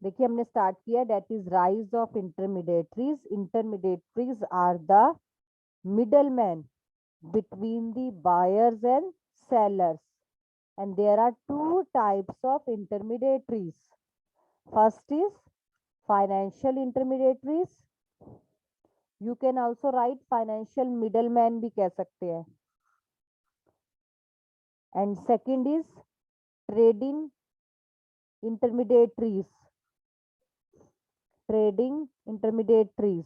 देखिए हमने स्टार्ट किया, that is rise of intermediaries. Intermediaries are the middlemen between the buyers and sellers, and there are two types of intermediaries. First is financial intermediaries. You can also write financial middleman भी कह सकते हैं. And second is trading intermediaries. Trading intermediaries.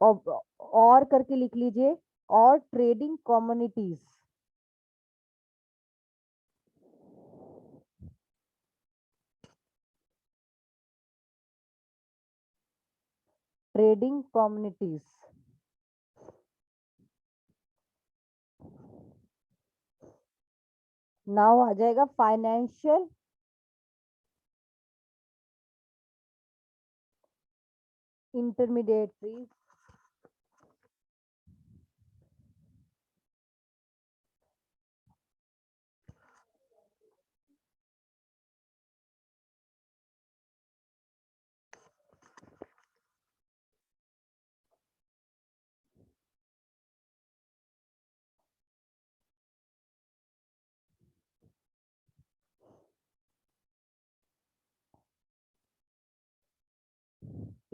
और करके लिख लीजिए, और trading communities. Trading communities. Now आ जाएगा फाइनेंशियल इंटरमीडिएटरीज.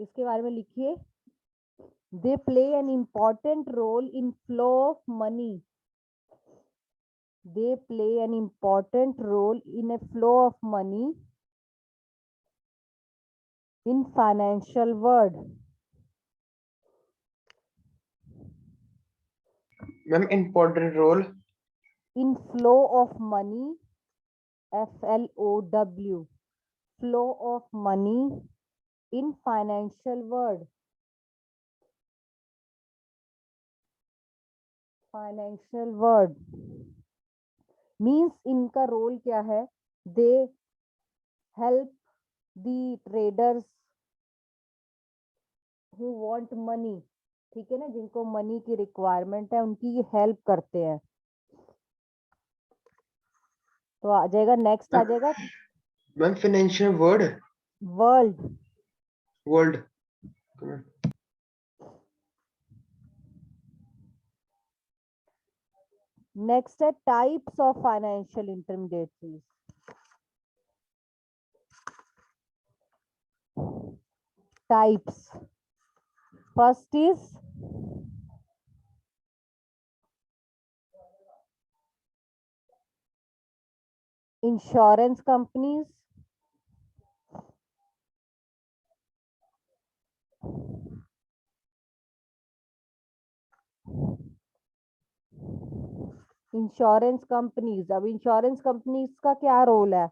इसके बारे में लिखिए. They play an important role in flow of money. They play an important role in a flow of money in financial world. Ma'am important role in flow of money, FLOW, flow of money in financial world. Financial world means इनका role क्या है. They help the traders who want money. ठीक है ना, जिनको money की requirement है उनकी ये हेल्प करते हैं. तो आ जाएगा, नेक्स्ट आ जाएगा ma'am financial world world. World next है types of financial intermediaries. Types. First is insurance companies. Insurance companies. अब इंश्योरेंस कंपनीज का क्या रोल है.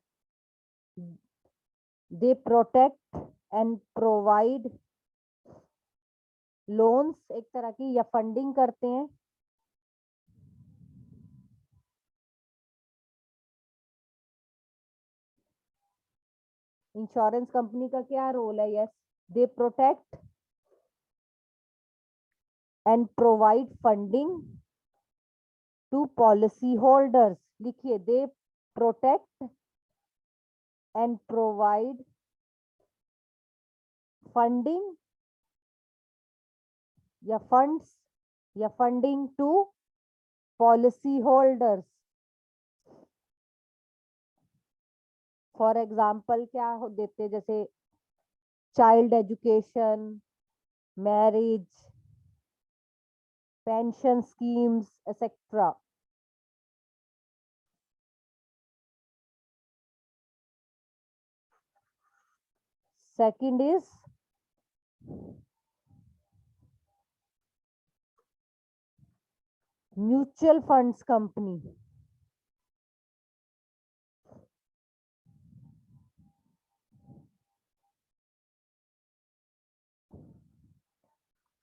They protect and provide loans एक तरह की, या फंडिंग करते हैं. इंश्योरेंस कंपनी का क्या रोल है. Yes, they protect and provide funding to policy holders. लिखिए, they protect and provide funding या फंड्स या funding to policy holders. For example क्या देते हैं, जैसे child education, marriage, pension schemes, etcetera. Second is mutual funds company.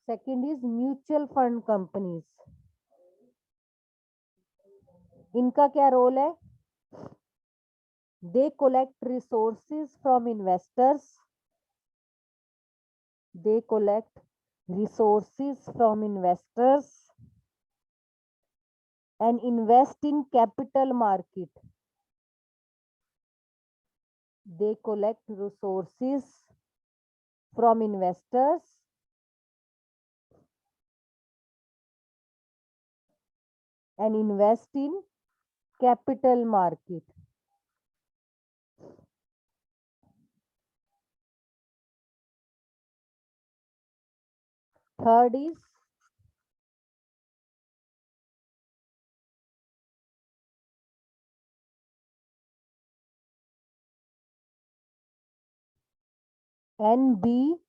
Second is mutual fund companies. इनका क्या role है. They collect resources from investors. They collect resources from investors and invest in capital market. They collect resources from investors and invest in capital market. Third is NBFC.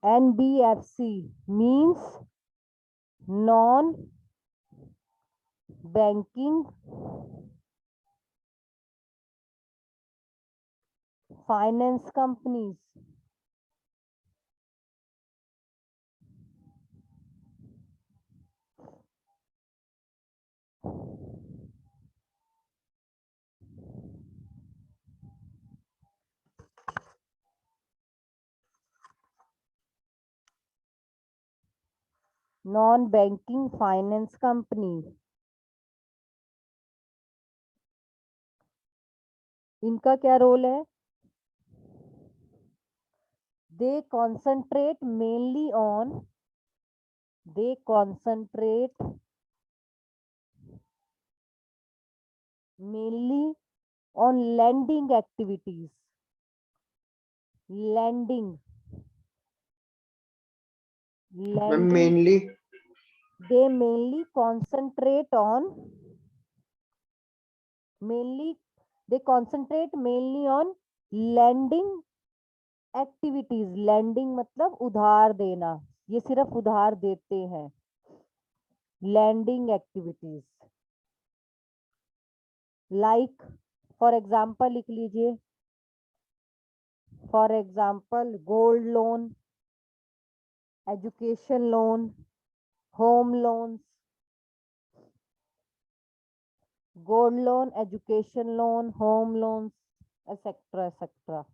NBFC means non banking finance companies. Non banking finance company. इनका क्या role है? They concentrate mainly on lending activities. Lending. Ma'am, mainly. They mainly concentrate mainly on lending activities. Lending मतलब उधार देना, ये सिर्फ उधार देते हैं. Lending activities like, for example लिख लीजिए, for example gold loan, education loan, home loans. Gold loan, education loan, home loans, etc. etc.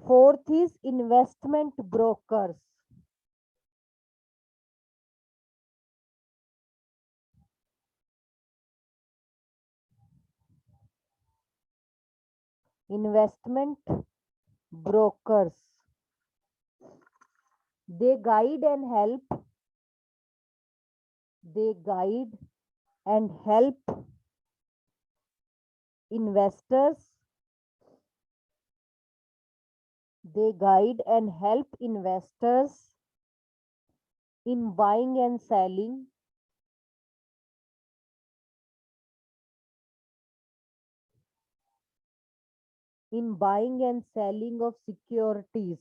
Fourth is investment brokers. Investment brokers. They guide and help. They guide and help investors. They guide and help investors in buying and selling of securities.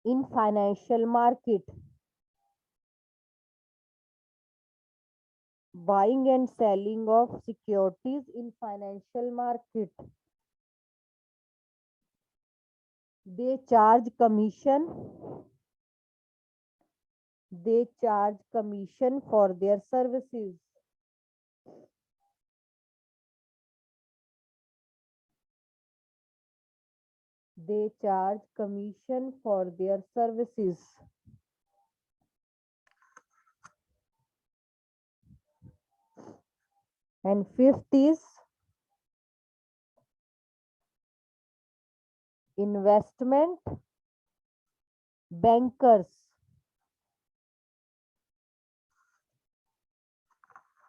In financial market. Buying and selling of securities in financial market. They charge commission. They charge commission for their services. They charge commission for their services. And fifth is investment bankers.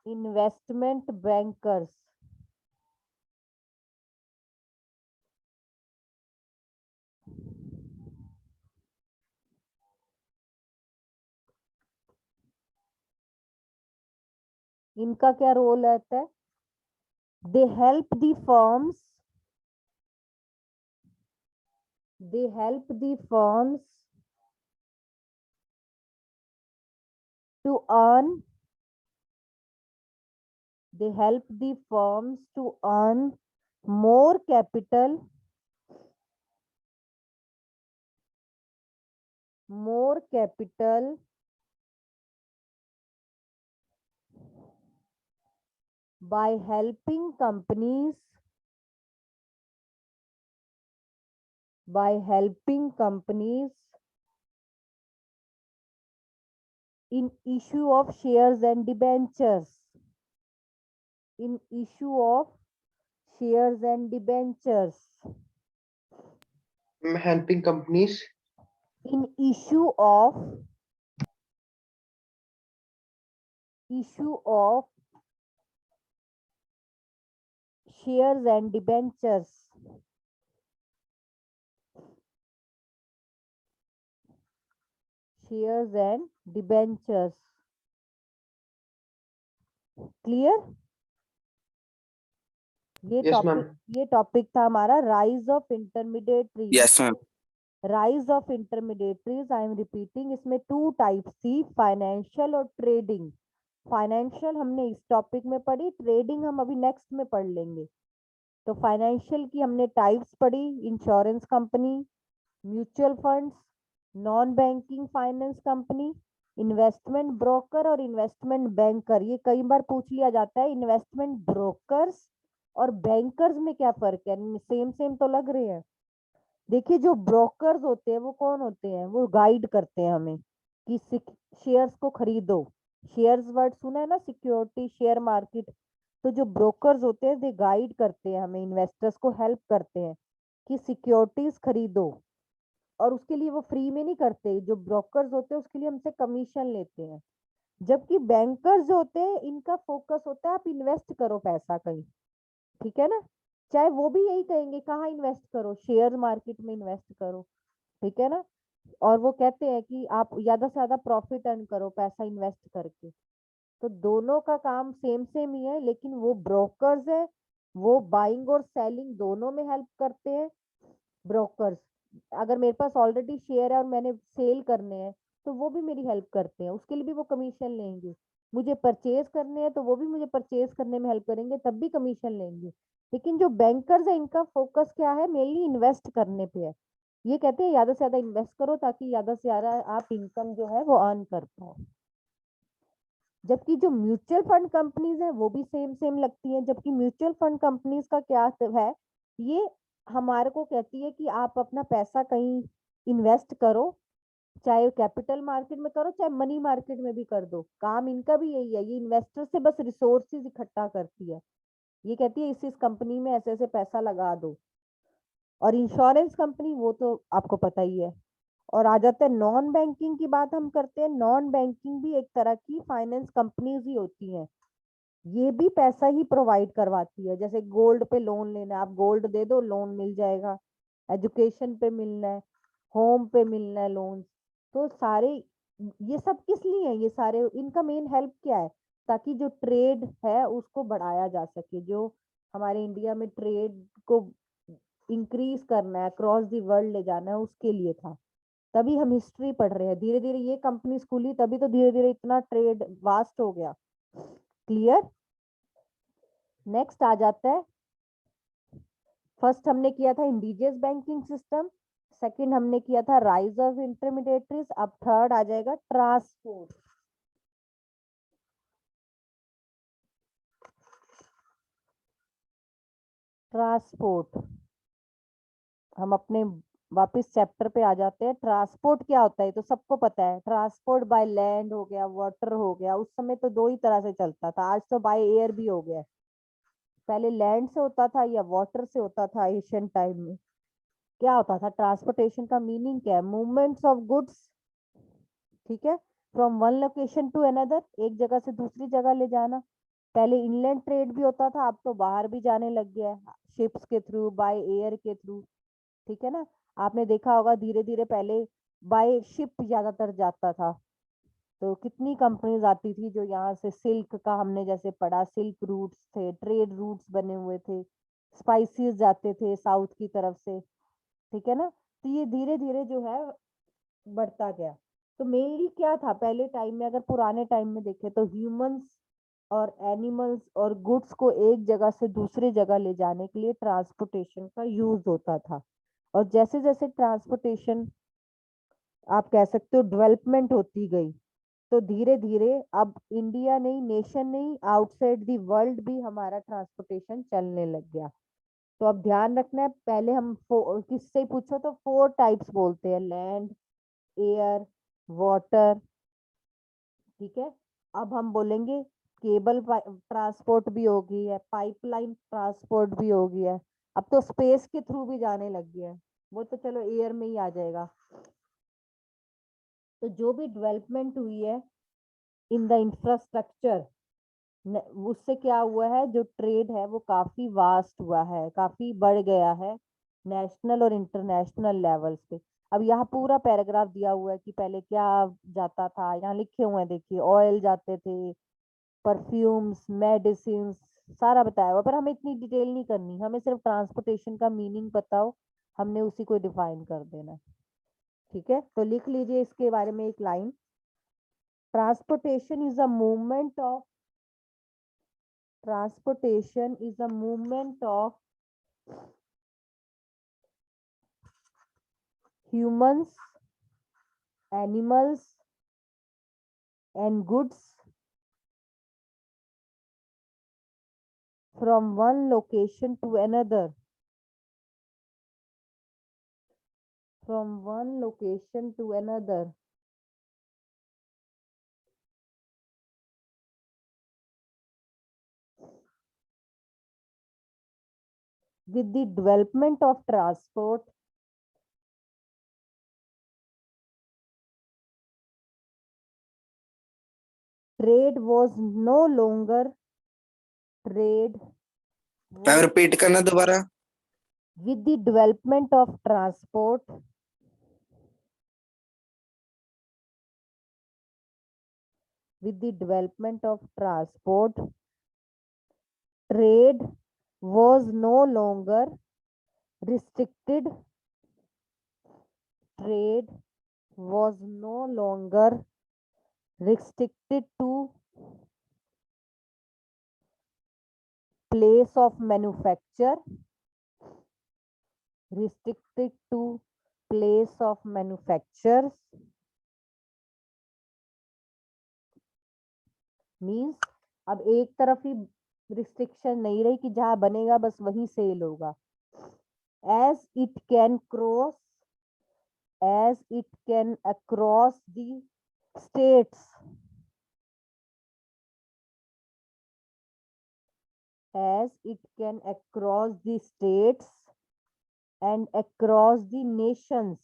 Investment bankers. इनका क्या role रहता है? They help the firms. They help the firms to earn. They help the firms to earn more capital. More capital by helping companies in issue of shares and debentures, in issue of shares and debentures, helping companies in issue of shares and debentures, shares and debentures. Clear? yes ma'am ये topic था हमारा rise of intermediaries. Yes ma'am. Rise of intermediaries, I am repeating, इसमें 2 types थी, financial और trading. Financial हमने इस topic में पढ़ी, ट्रेडिंग हम अभी नेक्स्ट में पढ़ लेंगे. तो फाइनेंशियल की हमने टाइप्स पढ़ी, insurance company, mutual funds, non banking finance company, investment broker और इन्वेस्टमेंट बैंकर. ये कई बार पूछ लिया जाता है, इन्वेस्टमेंट ब्रोकर्स और बैंकर्स में क्या फर्क है? सेम सेम तो लग रहे हैं. देखिए, जो ब्रोकर्स होते हैं वो कौन होते हैं? वो गाइड करते हैं हमें कि शेयर्स को खरीदो. शेयर्स वर्ड सुना है ना, सिक्योरिटी, शेयर मार्केट. तो जो ब्रोकर्स होते हैं, दे गाइड करते हैं हमें, इन्वेस्टर्स को हेल्प करते हैं कि सिक्योरिटीज खरीदो. और उसके लिए वो फ्री में नहीं करते, जो ब्रोकर्स होते हैं उसके लिए हमसे कमीशन लेते हैं. जबकि बैंकर्स जो होते हैं, इनका फोकस होता है आप इन्वेस्ट करो पैसा कहीं. ठीक है ना? चाहे वो भी यही कहेंगे कहाँ इन्वेस्ट करो, शेयर मार्केट में इन्वेस्ट करो. ठीक है ना? और वो कहते हैं कि आप ज्यादा से ज्यादा प्रॉफिट अर्न करो पैसा इन्वेस्ट करके. तो दोनों का काम सेम सेम ही है, लेकिन वो ब्रोकर्स है, वो बाइंग और सेलिंग दोनों में हेल्प करते हैं. ब्रोकर्स, अगर मेरे पास ऑलरेडी शेयर है और मैंने सेल करने हैं तो वो भी मेरी हेल्प करते हैं, उसके लिए भी वो कमीशन लेंगे. मुझे परचेज करने हैं तो वो भी मुझे परचेज करने में हेल्प करेंगे, तब भी कमीशन लेंगे. लेकिन जो बैंकर्स है, इनका फोकस क्या है? मेनली इन्वेस्ट करने पे है. ये कहते हैं ज्यादा से ज्यादा इन्वेस्ट करो ताकि ज्यादा से ज्यादा आप इनकम जो है वो अर्न कर पाओ. जबकि जो म्यूचुअल फंड कंपनीज है वो भी सेम सेम लगती हैं. जबकि म्यूचुअल फंड कंपनीज का क्या है, ये हमारे को कहती है कि आप अपना पैसा कहीं इन्वेस्ट करो, चाहे कैपिटल मार्केट में करो चाहे मनी मार्केट में भी कर दो. काम इनका भी यही है, ये इन्वेस्टर से बस रिसोर्सेज इकट्ठा करती है. ये कहती है इस कंपनी में ऐसे ऐसे पैसा लगा दो. और इंश्योरेंस कंपनी, वो तो आपको पता ही है. और आ जाते हैं नॉन बैंकिंग की बात हम करते हैं. नॉन बैंकिंग भी एक तरह की फाइनेंस कंपनीज ही होती हैं. ये भी पैसा ही प्रोवाइड करवाती है. जैसे गोल्ड पे लोन लेना है, आप गोल्ड दे दो, लोन मिल जाएगा. एजुकेशन पे मिलना है, होम पे मिलना है लोन. तो सारे ये सब किस लिए है? ये सारे इनका मेन हेल्प क्या है? ताकि जो ट्रेड है उसको बढ़ाया जा सके. जो हमारे इंडिया में ट्रेड को इंक्रीज करना है, क्रॉस दी वर्ल्ड ले जाना है, उसके लिए था. तभी हम हिस्ट्री पढ़ रहे हैं. धीरे धीरे ये कंपनी खुली तभी तो धीरे धीरे इतना ट्रेड वास्ट हो गया. क्लियर? नेक्स्ट आ जाता है, फर्स्ट हमने किया था इंडिजियस बैंकिंग सिस्टम, सेकंड हमने किया था राइज ऑफ इंटरमीडिएटरीज, अब थर्ड आ जाएगा ट्रांसपोर्ट. ट्रांसपोर्ट, हम अपने वापस चैप्टर पे आ जाते हैं. ट्रांसपोर्ट क्या होता है तो सबको पता है. ट्रांसपोर्ट बाय लैंड हो गया, वाटर हो गया. उस समय तो 2 ही तरह से चलता था, आज तो बाय एयर भी हो गया. पहले लैंड से होता था या वाटर से होता था एशियन टाइम में. क्या होता था ट्रांसपोर्टेशन का मीनिंग? क्या है? Movements of goods. ठीक है, from one location to another, एक जगह से दूसरी जगह ले जाना. पहले इनलैंड ट्रेड भी होता था, अब तो बाहर भी जाने लग गया है, शिप्स के थ्रू, बाय एयर के थ्रू. ठीक है ना? आपने देखा होगा धीरे धीरे पहले बाय शिप ज्यादातर जाता था. तो कितनी कंपनीज आती थी जो यहाँ से, सिल्क का हमने जैसे पढ़ा, सिल्क रूट्स थे, ट्रेड रूट्स बने हुए थे. स्पाइसेस जाते थे साउथ की तरफ से. ठीक है ना? तो ये धीरे धीरे जो है बढ़ता गया. तो मेनली क्या था पहले टाइम में? अगर पुराने टाइम में देखें तो ह्यूमंस और एनिमल्स और गुड्स को एक जगह से दूसरी जगह ले जाने के लिए ट्रांसपोर्टेशन का यूज होता था. और जैसे जैसे ट्रांसपोर्टेशन, आप कह सकते हो, डेवलपमेंट होती गई, तो धीरे धीरे अब इंडिया नहीं, नेशन नहीं, आउटसाइड दी वर्ल्ड भी हमारा ट्रांसपोर्टेशन चलने लग गया। तो अब ध्यान रखना है, पहले हम किससे पूछो तो 4 टाइप्स बोलते हैं, लैंड, एयर, वाटर, ठीक है। अब हम बोलेंगे केबल ट्रांसपोर्ट भी हो गई है, पाइपलाइन ट्रांसपोर्ट भी हो गया है, अब तो स्पेस के थ्रू भी जाने लग गया है, वो तो चलो एयर में ही आ जाएगा। तो जो भी डेवलपमेंट हुई है इन द इंफ्रास्ट्रक्चर, उससे क्या हुआ है, जो ट्रेड है वो काफी वास्ट हुआ है, काफी बढ़ गया है नेशनल और इंटरनेशनल लेवल्स पे। अब यहाँ पूरा पैराग्राफ दिया हुआ है कि पहले क्या जाता था, यहाँ लिखे हुए हैं देखिए, ऑयल जाते थे, परफ्यूम्स, मेडिसिन, सारा बताया हुआ, पर हमें इतनी डिटेल नहीं करनी, हमें सिर्फ ट्रांसपोर्टेशन का मीनिंग पता हो, हमने उसी को डिफाइन कर देना है, ठीक है। तो लिख लीजिए इसके बारे में एक line, transportation is a movement of transportation is a movement of humans, animals and goods from one location to another, from one location to another, with the development of transport, trade was no longer trade ma'am was, repeat करना दोबारा। with the development of transport, with the development of transport, trade was no longer restricted, trade was no longer restricted to place of manufacture, restricted to place of manufactures, means अब एक तरफ ही restriction नहीं रही कि जहां बनेगा बस वहीं सेल होगा, as it can cross, as it can across the states, as it can across the states and across the nations,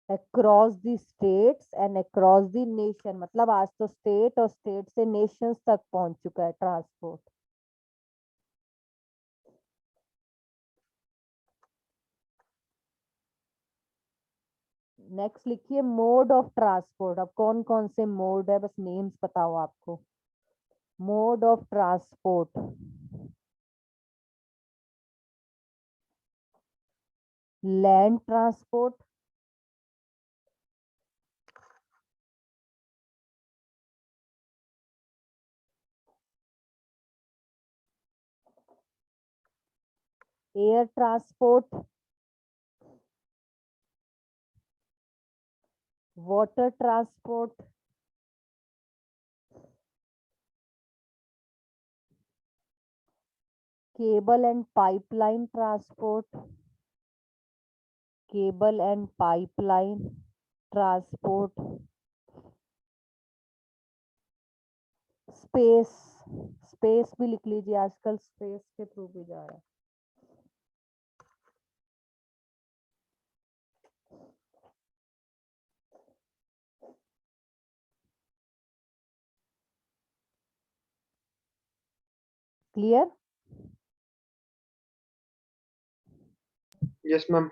across the states and across the nation, मतलब आज तो स्टेट और स्टेट से नेशंस तक पहुंच चुका है ट्रांसपोर्ट। नेक्स्ट लिखिए मोड ऑफ ट्रांसपोर्ट, अब कौन कौन से मोड है बस नेम्स पता हो आपको। Mode of transport, land transport, air transport, water transport, cable and pipeline transport, cable and pipeline transport, space, space भी लिख लीजिए, आजकल स्पेस के थ्रू भी जा रहा है। क्लियर? Yes, ma'am.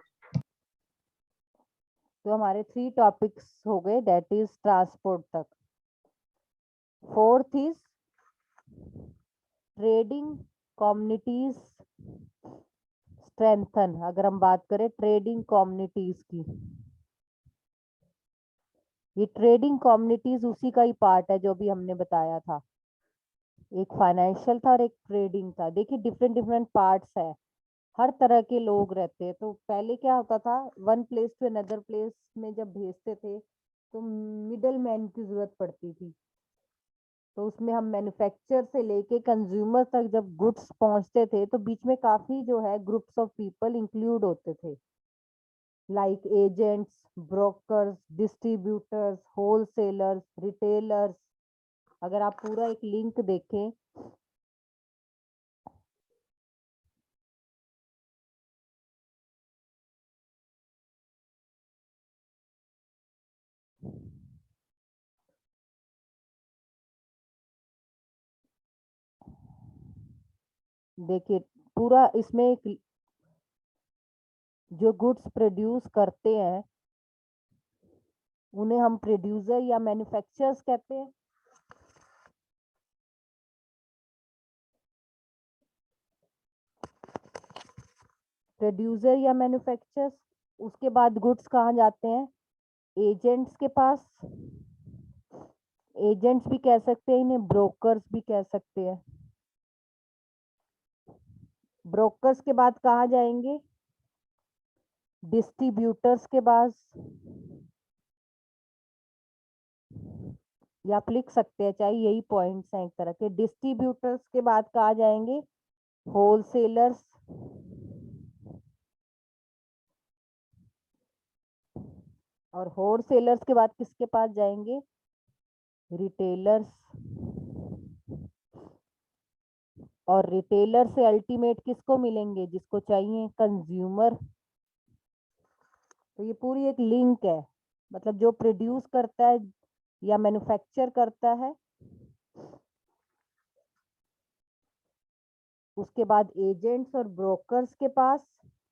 तो हमारे 3 टॉपिक्स हो गए, दैट इज ट्रांसपोर्ट तक। Fourth is trading communities strengthen. अगर हम बात करें ट्रेडिंग कम्युनिटीज की, ये ट्रेडिंग कम्युनिटीज उसी का ही पार्ट है जो भी हमने बताया था, एक फाइनेंशियल था और एक ट्रेडिंग था। देखिए डिफरेंट डिफरेंट पार्ट्स है, हर तरह के लोग रहते हैं। तो पहले क्या होता था, one place to another place में जब भेजते थे तो मिडल मैन की जरूरत पड़ती थी। तो उसमें हम मैन्युफैक्चर से लेके कंज्यूमर तक जब गुड्स पहुंचते थे तो बीच में काफी जो है ग्रुप्स ऑफ पीपल इंक्लूड होते थे, like agents, brokers, distributors, wholesalers, retailers. अगर आप पूरा एक लिंक देखें, देखिए पूरा इसमें एक जो गुड्स प्रोड्यूस करते हैं उन्हें हम प्रोड्यूसर या मैन्युफैक्चरर्स कहते हैं। प्रोड्यूसर या मैन्युफैक्चरर्स। उसके बाद गुड्स कहाँ जाते हैं? एजेंट्स के पास। एजेंट्स भी कह सकते हैं इन्हें, ब्रोकर्स भी कह सकते हैं। ब्रोकर्स के बाद कहाँ जाएंगे? डिस्ट्रीब्यूटर्स के पास, या आप लिख सकते हैं चाहे यही पॉइंट्स हैं एक तरह के। डिस्ट्रीब्यूटर्स के बाद कहाँ जाएंगे? होलसेलर्स। और होलसेलर्स के बाद किसके पास जाएंगे? रिटेलर्स। और रिटेलर से अल्टीमेट किसको मिलेंगे? जिसको चाहिए, कंज्यूमर। तो ये पूरी एक लिंक है, मतलब जो प्रोड्यूस करता है या मैन्युफैक्चर करता है, उसके बाद एजेंट्स और ब्रोकर्स के पास।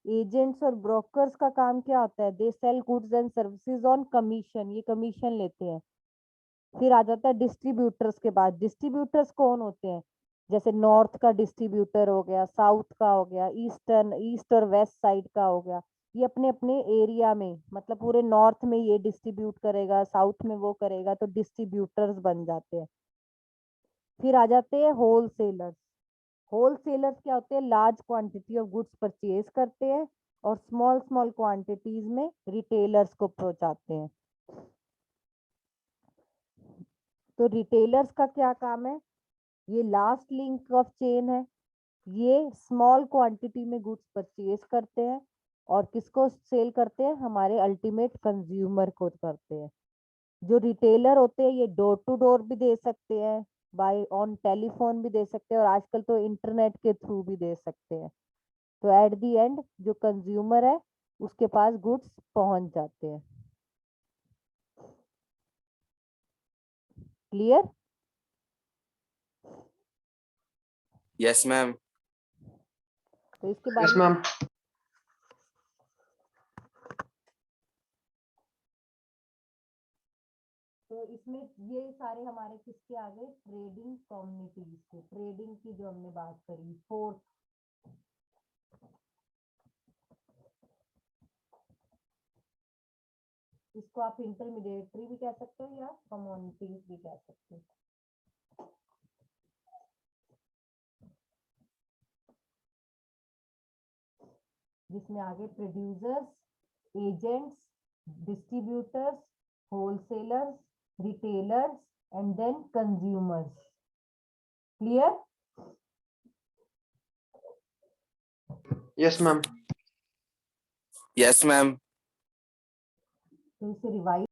एजेंट्स और ब्रोकर्स का काम क्या होता है? They sell goods and services on commission, ये कमीशन लेते हैं। फिर आ जाता है डिस्ट्रीब्यूटर्स के बाद। डिस्ट्रीब्यूटर्स कौन होते हैं? जैसे नॉर्थ का डिस्ट्रीब्यूटर हो गया, साउथ का हो गया, ईस्ट और वेस्ट साइड का हो गया। ये अपने अपने एरिया में, मतलब पूरे नॉर्थ में ये डिस्ट्रीब्यूट करेगा, साउथ में वो करेगा, तो डिस्ट्रीब्यूटर्स बन जाते हैं। फिर आ जाते हैं होलसेलर्स। होलसेलर्स क्या होते हैं? Large quantity of goods purchase करते हैं और स्मॉल स्मॉल क्वांटिटीज में रिटेलर्स को पहुंचाते हैं। तो रिटेलर्स का क्या काम है? ये लास्ट लिंक ऑफ चेन है। ये स्मॉल क्वांटिटी में गुड्स परचेज करते हैं और किसको सेल करते हैं? हमारे अल्टीमेट कंज्यूमर को करते हैं। जो रिटेलर होते हैं ये डोर टू डोर भी दे सकते हैं, बाय ऑन टेलीफोन भी दे सकते हैं, और आजकल तो इंटरनेट के थ्रू भी दे सकते हैं। तो एट द एंड जो कंज्यूमर है उसके पास गुड्स पहुंच जाते हैं। क्लियर? Yes ma'am. तो इसके Yes, बाद ma'am. तो इसमें ये सारे हमारे किसके आ गए? ट्रेडिंग कम्युनिटीज के। ट्रेडिंग की जो हमने बात करी, फोर्थ। इसको आप इंटरमीडिएटरी भी कह सकते हो या कम्युनिटीज भी कह सकते हो। जिसमें आगे producers, agents, distributors, wholesalers, retailers and then consumers. Clear? Yes, ma'am. Yes ma'am. तो इसे रिवाइज